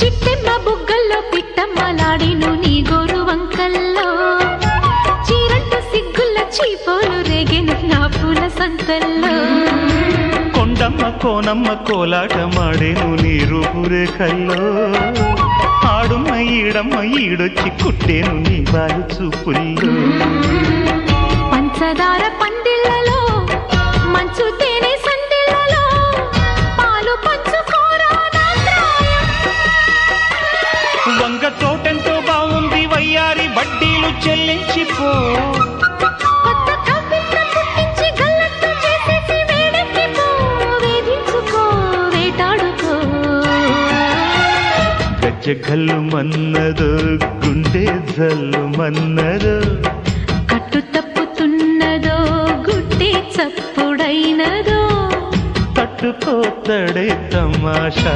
చిట్టెమ్మ బుగ్గల్లో పిట్టమ్మలాడిను నీ గోరు వంకల్లో చీరంటు సిగ్గుల చీపోలు రేగెను నా పూల సంతల్లో కొండమ్మ కోనమ్మ కోలాటమాడేను నీ రూపురేఖల్లో ఆడుమ్మ ఈడమ్మ ఈడొచ్చి కుట్టేను నీ బాలు చూపుల్లో పంచదార పందిళ్ళలో మంచు తేనె సందిళ్ళలో పాలు పంచుకోరా నా ప్రాయం. వంగ తోటెంతో బాగుంది వయ్యారి వడ్డీలు చెల్లించిపో కొత్త కవిత్వం పుట్టించి గల్లత్తు చేసేసి వేడెక్కిపో వేధించుకో వేటాడుకో గజ్జగల్లు మన్నదో గుండె జల్లు మన్నదో కట్టు తప్పుతున్నదో గుడ్డే చప్పుడైనదో తట్టుకోతడే తమాషా